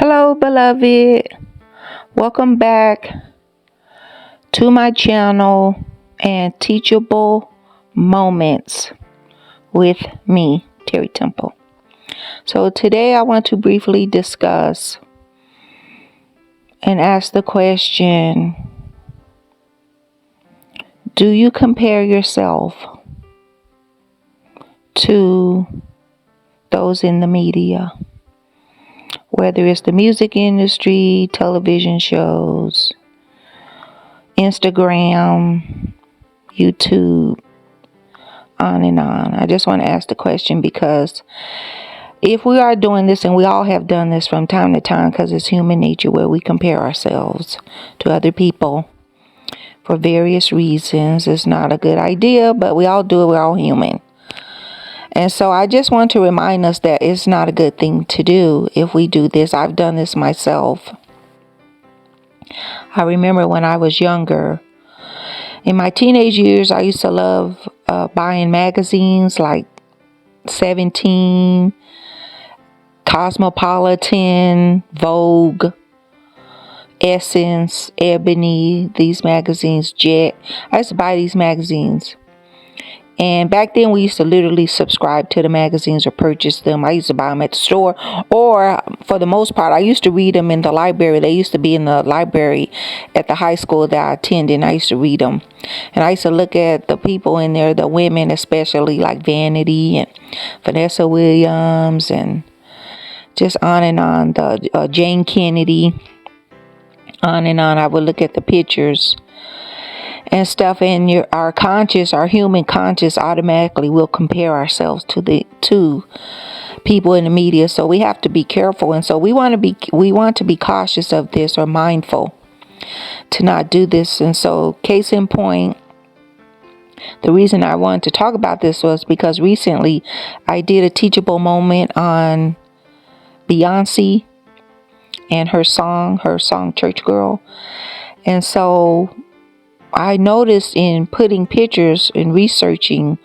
Hello, beloved. Welcome back to my channel and Teachable Moments with me, Terri Temple. So today I want to briefly discuss and ask the question, do you compare yourself to those in the media? Whether it's the music industry, television shows, Instagram, YouTube, on and on. I just want to ask the question because if we are doing this, and we all have done this from time to time because it's human nature where we compare ourselves to other people for various reasons, it's not a good idea, but we all do it. We're all human. And so I just want to remind us that it's not a good thing to do if we do this. I've done this myself. I remember when I was younger, in my teenage years, I used to love buying magazines like 17, Cosmopolitan, Vogue, Essence, Ebony, these magazines, Jet. I used to buy these magazines. And back then we used to literally subscribe to the magazines or purchase them. I used to buy them at the store, or for the most part, I used to read them in the library. They used to be in the library at the high school that I attended, and I used to read them. And I used to look at the people in there, the women especially, like Vanity and Vanessa Williams, and just on and on, the Jane Kennedy, on and on. I would look at the pictures and stuff, and our human conscious automatically will compare ourselves to people in the media. So we have to be careful, and so we want to be cautious of this, or mindful to not do this. And so, case in point, the reason I wanted to talk about this was because recently I did a teachable moment on Beyoncé and her song Church Girl. And so I noticed in putting pictures and researching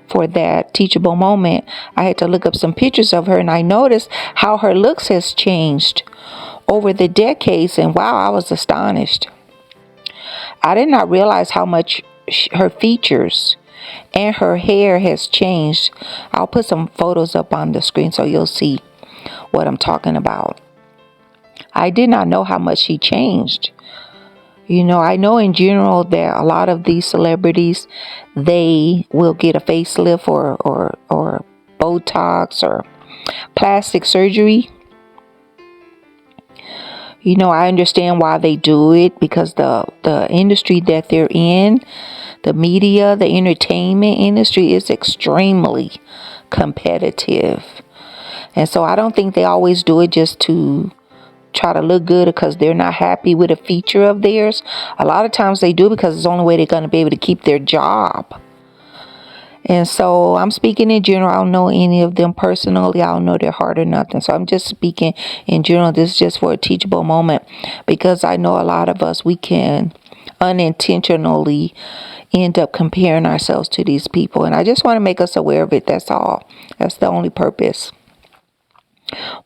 for that teachable moment, I had to look up some pictures of her, and I noticed how her looks has changed over the decades. And wow, I was astonished. I did not realize how much her features and her hair has changed. I'll put some photos up on the screen so you'll see what I'm talking about. I did not know how much she changed. I know in general that a lot of these celebrities, they will get a facelift or Botox or plastic surgery. I understand why they do it, because the industry that they're in, the media, the entertainment industry, is extremely competitive. And so I don't think they always do it just to try to look good because they're not happy with a feature of theirs. A lot of times they do because it's the only way they're going to be able to keep their job. And so I'm speaking in general. I don't know any of them personally. I don't know their heart or nothing. So I'm just speaking in general. This is just for a teachable moment, because I know a lot of us, we can unintentionally end up comparing ourselves to these people. And I just want to make us aware of it. That's all. That's the only purpose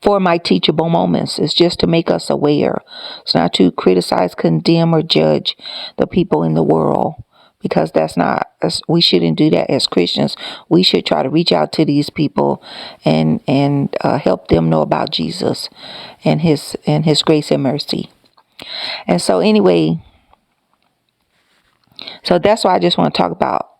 for my teachable moments, is just to make us aware. It's not to criticize, condemn, or judge the people in the world, because we shouldn't do that as Christians. We should try to reach out to these people and help them know about Jesus and his grace and mercy. And so anyway, so that's why I just want to talk about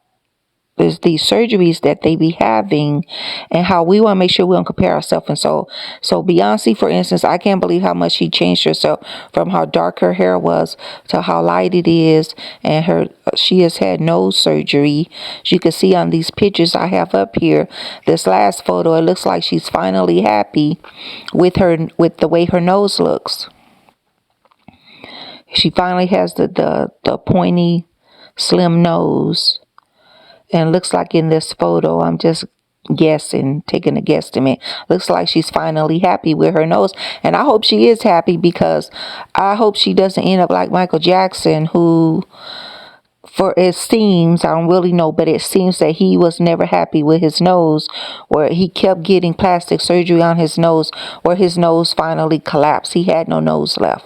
is these surgeries that they be having, and how we want to make sure we don't compare ourselves. And so Beyonce, for instance, I can't believe how much she changed herself from how dark her hair was to how light it is. And she has had nose surgery. As you can see on these pictures I have up here, this last photo, it looks like she's finally happy with the way her nose looks. She finally has the pointy, slim nose. And looks like in this photo, I'm just guessing, taking a guesstimate, looks like she's finally happy with her nose. And I hope she is happy, because I hope she doesn't end up like Michael Jackson, who for it seems, I don't really know, but it seems that he was never happy with his nose, where he kept getting plastic surgery on his nose, where his nose finally collapsed. He had no nose left.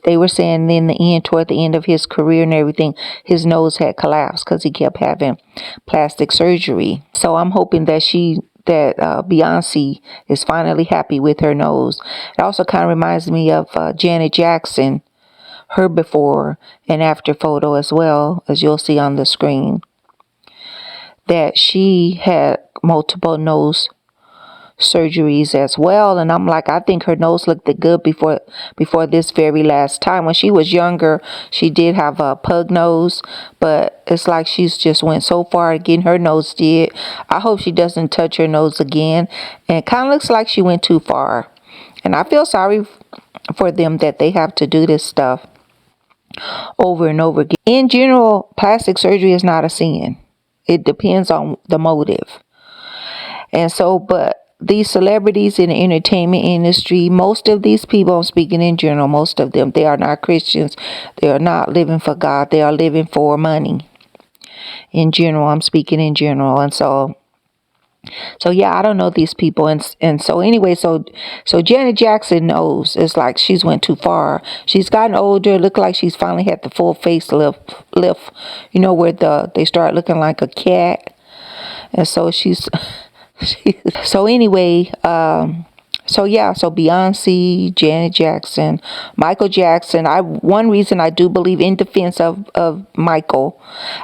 They were saying in the end, toward the end of his career and everything, his nose had collapsed because he kept having plastic surgery. So I'm hoping that Beyoncé is finally happy with her nose. It also kind of reminds me of Janet Jackson, her before and after photo as well, as you'll see on the screen, that she had multiple nose surgeries as well. And I'm like, I think her nose looked good before this very last time. When she was younger, she did have a pug nose, but it's like she's just went so far getting her nose did. I hope she doesn't touch her nose again. And it kind of looks like she went too far. And I feel sorry for them that they have to do this stuff over and over again. In general, plastic surgery is not a sin. It depends on the motive. And so, but these celebrities in the entertainment industry, most of these people, I'm speaking in general, most of them, they are not Christians. They are not living for God. They are living for money. In general, I'm speaking in general. And so yeah, I don't know these people. And so anyway, so Janet Jackson knows it's like she's went too far. She's gotten older. Look like she's finally had the full facelift, where they start looking like a cat. And so so anyway, so Beyoncé, Janet Jackson, Michael Jackson. One reason I do believe, in defense of Michael,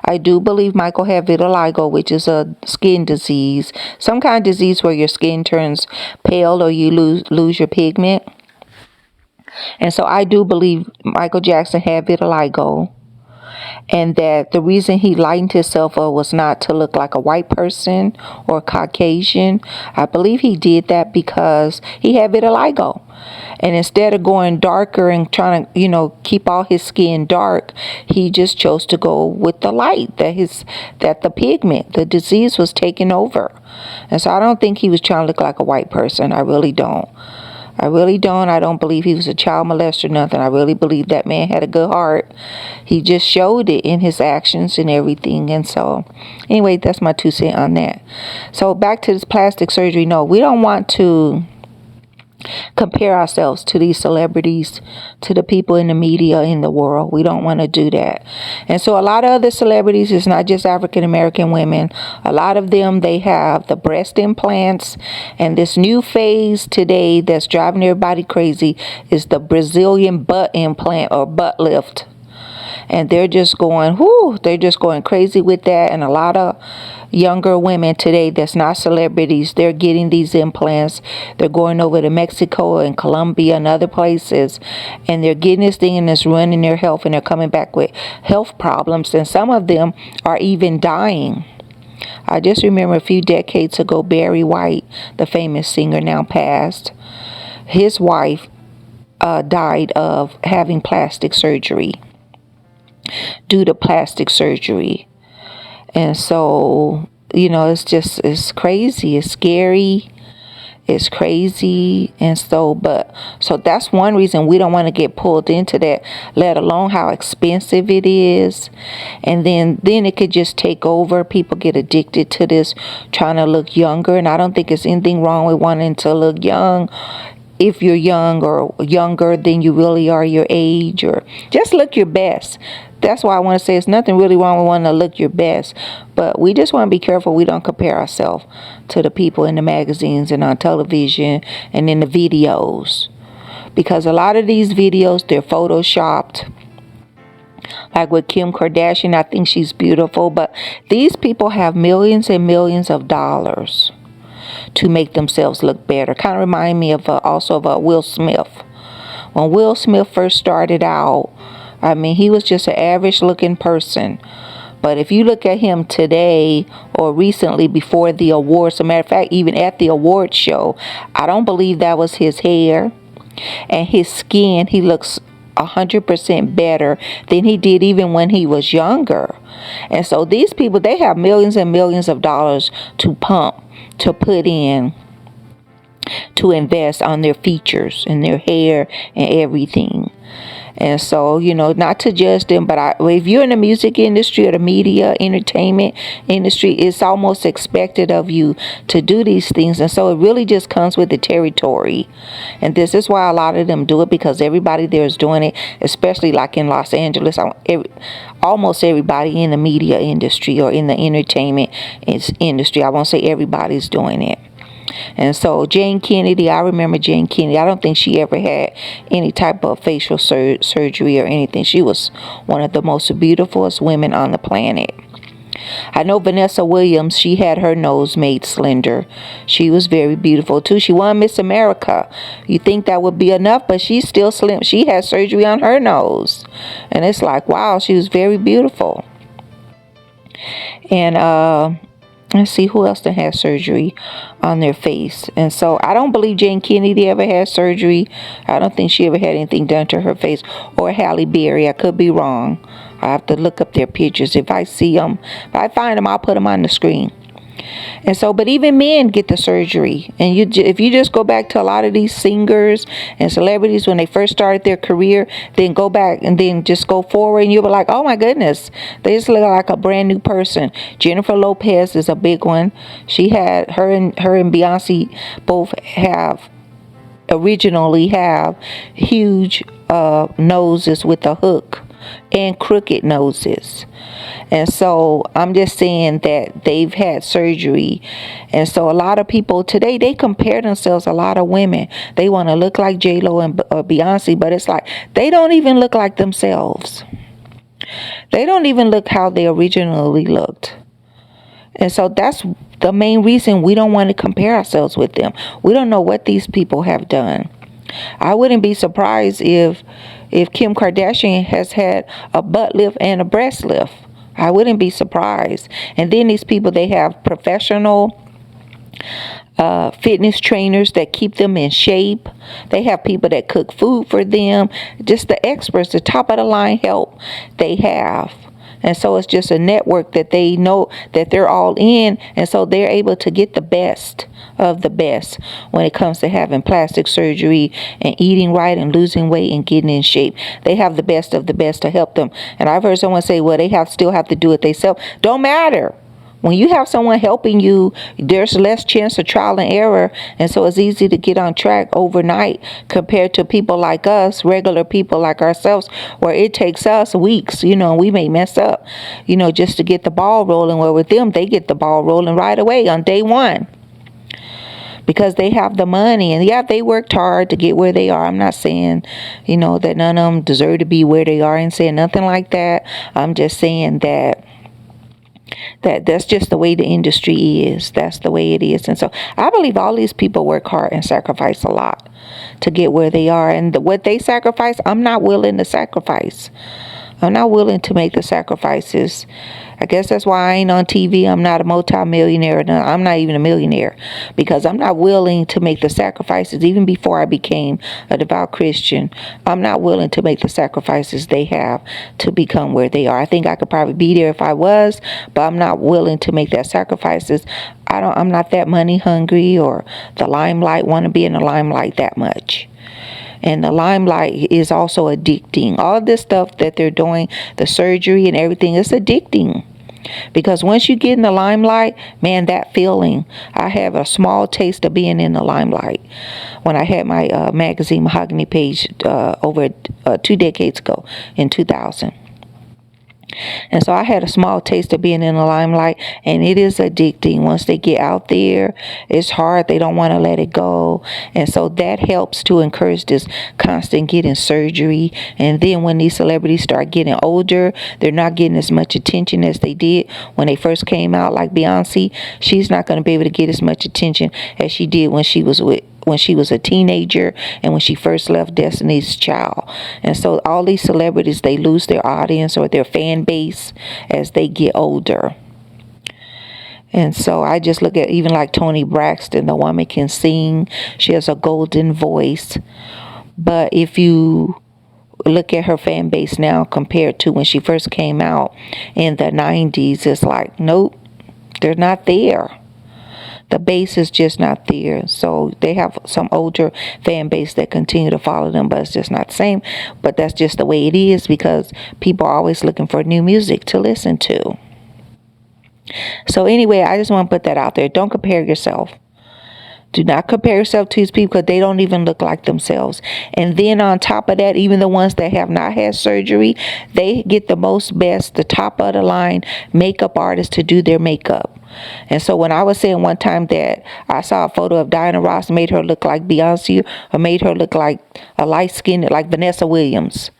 I do believe Michael had vitiligo, which is a skin disease, some kind of disease where your skin turns pale or you lose your pigment. And so I do believe Michael Jackson had vitiligo. And that the reason he lightened himself up was not to look like a white person or Caucasian. I believe he did that because he had vitiligo. And instead of going darker and trying to, keep all his skin dark, he just chose to go with the light, that the pigment, the disease was taking over. And so I don't think he was trying to look like a white person. I really don't. I don't believe he was a child molester or nothing. I really believe that man had a good heart. He just showed it in his actions and everything. And so, anyway, that's my 2 cents on that. So, back to this plastic surgery. No, we don't want to compare ourselves to these celebrities, to the people in the media in the world. We don't want to do that. And so a lot of other celebrities, it's not just African American women, a lot of them, they have the breast implants, and this new phase today that's driving everybody crazy is the Brazilian butt implant or butt lift. And they're just going crazy with that. And a lot of younger women today that's not celebrities, they're getting these implants. They're going over to Mexico and Colombia and other places, and they're getting this thing and it's ruining their health, and they're coming back with health problems, and some of them are even dying. I just remember a few decades ago, Barry White, the famous singer, now passed. His wife died of having plastic surgery, due to plastic surgery. And so, it's crazy. It's scary. It's crazy. And so that's one reason we don't want to get pulled into that, let alone how expensive it is. And then it could just take over. People get addicted to this, trying to look younger. And I don't think there's anything wrong with wanting to look young. If you're young or younger than you really are your age, or just look your best. That's why I want to say it's nothing really wrong with wanting to look your best. But we just want to be careful we don't compare ourselves to the people in the magazines and on television and in the videos. Because a lot of these videos, they're photoshopped. Like with Kim Kardashian, I think she's beautiful. But these people have millions and millions of dollars to make themselves look better. Kind of remind me of also of Will Smith. When Will Smith first started out, I mean, he was just an average looking person. But if you look at him today or recently before the awards, as a matter of fact, even at the award show, I don't believe that was his hair and his skin. He looks 100% better than he did even when he was younger. And so these people, they have millions and millions of dollars to pump, to put in, to invest on their features and their hair and everything. And so, not to judge them, but if you're in the music industry or the media, entertainment industry, it's almost expected of you to do these things. And so it really just comes with the territory. And this is why a lot of them do it, because everybody there is doing it, especially like in Los Angeles. Almost everybody in the media industry or in the entertainment industry, I won't say everybody's doing it. And so Jane Kennedy, I remember Jane Kennedy. I don't think she ever had any type of facial surgery or anything. She was one of the most beautifulest women on the planet. I know Vanessa Williams, she had her nose made slender. She was very beautiful too. She won Miss America. You think that would be enough, but she's still slim. She had surgery on her nose. And it's like, wow, she was very beautiful. And let's see who else that had surgery on their face. And so I don't believe Jane Kennedy ever had surgery. I don't think she ever had anything done to her face. Or Halle Berry. I could be wrong. I have to look up their pictures. If I see them, if I find them, I'll put them on the screen. And so, but even men get the surgery. And if you just go back to a lot of these singers and celebrities when they first started their career, then go back and then just go forward, and you'll be like, oh my goodness, they just look like a brand new person. Jennifer Lopez is a big one. She had her and Beyoncé both originally have huge noses with a hook and crooked noses. And so I'm just saying that they've had surgery. And so a lot of people today, they compare themselves, a lot of women, they want to look like J-Lo or Beyonce, but it's like they don't even look like themselves. They don't even look how they originally looked. And so that's the main reason we don't want to compare ourselves with them. We don't know what these people have done. I wouldn't be surprised if Kim Kardashian has had a butt lift and a breast lift. I wouldn't be surprised. And then these people, they have professional fitness trainers that keep them in shape. They have people that cook food for them. Just the experts, the top of the line help they have. And so it's just a network that they know that they're all in. And so they're able to get the best of the best when it comes to having plastic surgery and eating right and losing weight and getting in shape. They have the best of the best to help them. And I've heard someone say, well, they still have to do it themselves. Don't matter. When you have someone helping you, there's less chance of trial and error. And so it's easy to get on track overnight compared to people like us, regular people like ourselves, where it takes us weeks, we may mess up, just to get the ball rolling. Where with them, they get the ball rolling right away on day one. Because they have the money, and yeah, they worked hard to get where they are. I'm not saying, that none of them deserve to be where they are, and saying nothing like that. I'm just saying that's just the way the industry is. That's the way it is. And so I believe all these people work hard and sacrifice a lot to get where they are. And what they sacrifice, I'm not willing to sacrifice. I'm not willing to make the sacrifices. I guess that's why I ain't on TV. I'm not a multi-millionaire. I'm not even a millionaire, because I'm not willing to make the sacrifices. Even before I became a devout Christian, I'm not willing to make the sacrifices they have to become where they are. I think I could probably be there if I was, but I'm not willing to make that sacrifices. I'm not that money hungry or the limelight, want to be in the limelight that much. And the limelight is also addicting. All this stuff that they're doing, the surgery and everything, is addicting. Because once you get in the limelight, man, that feeling, I have a small taste of being in the limelight. When I had my magazine Mahogany page over 2 decades ago in 2000. And so I had a small taste of being in the limelight, and it is addicting. Once they get out there, it's hard. They don't want to let it go. And so that helps to encourage this constant getting surgery. And then when these celebrities start getting older, they're not getting as much attention as they did when they first came out. Like Beyoncé, she's not going to be able to get as much attention as she did when she was a teenager and when she first left Destiny's Child. And so all these celebrities, they lose their audience or their fan base as they get older. And so I just look at even like Toni Braxton. The woman can sing. She has a golden voice. But if you look at her fan base now compared to when she first came out in the 90s, it's like, nope, they're not there. The base is just not there. So they have some older fan base that continue to follow them, but it's just not the same. But that's just the way it is, because people are always looking for new music to listen to. So anyway, I just want to put that out there. Don't compare yourself. Do not compare yourself to these people, because they don't even look like themselves. And then on top of that, even the ones that have not had surgery, they get the the top of the line makeup artists to do their makeup. And so when I was saying one time that I saw a photo of Diana Ross made her look like Beyoncé, or made her look like a light-skinned, like Vanessa Williams,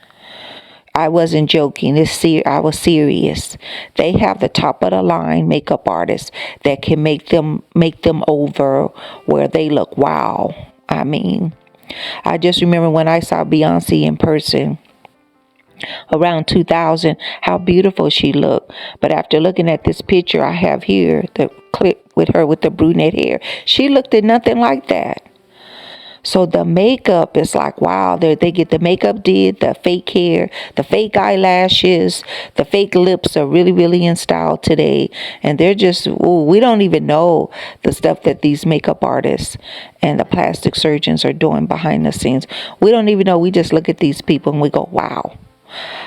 I wasn't joking. I was serious. They have the top of the line makeup artists that can make them over where they look wow. I mean, I just remember when I saw Beyoncé in person around 2000, how beautiful she looked. But after looking at this picture I have here, the clip with her with the brunette hair, she looked at nothing like that. So the makeup is like, wow, they get the makeup did, the fake hair, the fake eyelashes, the fake lips are really, really in style today. And they're just, we don't even know the stuff that these makeup artists and the plastic surgeons are doing behind the scenes. We don't even know. We just look at these people and we go, wow,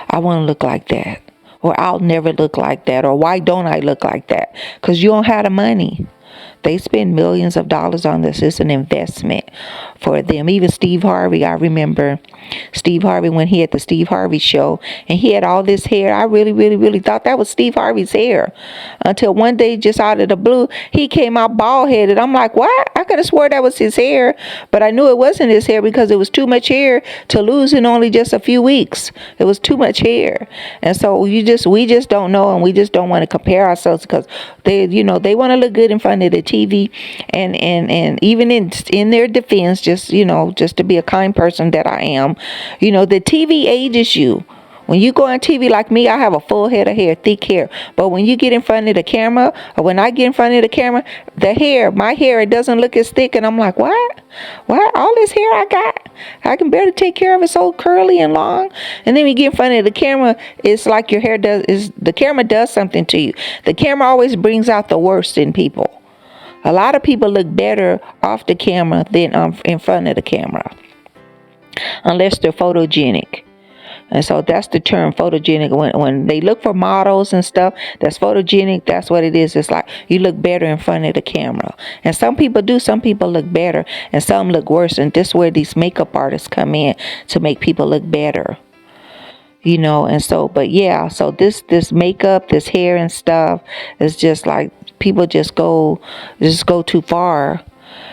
I want to look like that. Or I'll never look like that. Or why don't I look like that? Because you don't have the money. They spend millions of dollars on this. It's an investment for them. Even Steve Harvey, I remember Steve Harvey when he had the Steve Harvey show and he had all this hair. I really, really, really thought that was Steve Harvey's hair. Until one day, just out of the blue, he came out bald headed. I'm like, what? I could have swore that was his hair, but I knew it wasn't his hair because it was too much hair to lose in only just a few weeks. It was too much hair. And so we just don't know, and we just don't want to compare ourselves, because they want to look good in front of the TV, and even in their defense, just to be a kind person that I am, the TV ages you. When you go on TV like me, I have a full head of hair, thick hair. But when you get in front of the camera, or when I get in front of the camera, my hair, it doesn't look as thick. And I'm like, what? What? All this hair I got? I can barely take care of it, so curly and long. And then when you get in front of the camera, it's like your hair the camera does something to you. The camera always brings out the worst in people. A lot of people look better off the camera than in front of the camera, unless they're photogenic. And so that's the term, photogenic. When they look for models and stuff, that's photogenic. That's what it is. It's like you look better in front of the camera. And some people do. Some people look better and some look worse. And this is where these makeup artists come in to make people look better. And so, but yeah, so this makeup, this hair and stuff is just like people just go too far.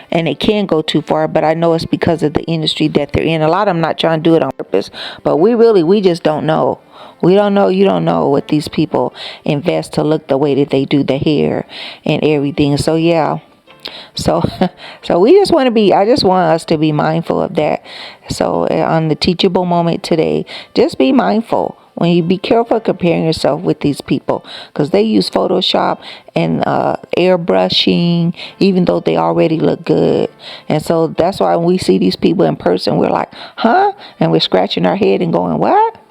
And they can go too far, but I know it's because of the industry that they're in. A lot of them not trying to do it on purpose, but we just don't know. We don't know. You don't know what these people invest to look the way that they do the hair and everything. So yeah. So I just want us to be mindful of that. So on the teachable moment today, just be mindful. When you be careful comparing yourself with these people, because they use Photoshop and airbrushing, even though they already look good. And so that's why when we see these people in person, we're like, huh? And we're scratching our head and going, what?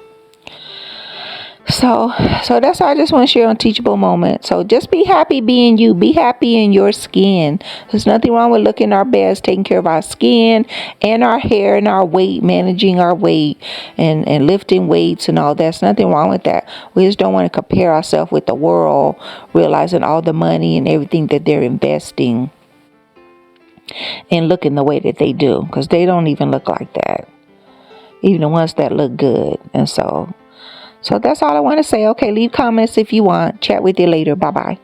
So that's all I just want to share on Teachable Moment. So just be happy being you. Be happy in your skin. There's nothing wrong with looking our best, taking care of our skin and our hair and our weight, managing our weight and lifting weights and all that. There's nothing wrong with that. We just don't want to compare ourselves with the world, realizing all the money and everything that they're investing and looking the way that they do, because they don't even look like that. Even the ones that look good. And so that's all I want to say. Okay, leave comments if you want. Chat with you later. Bye-bye.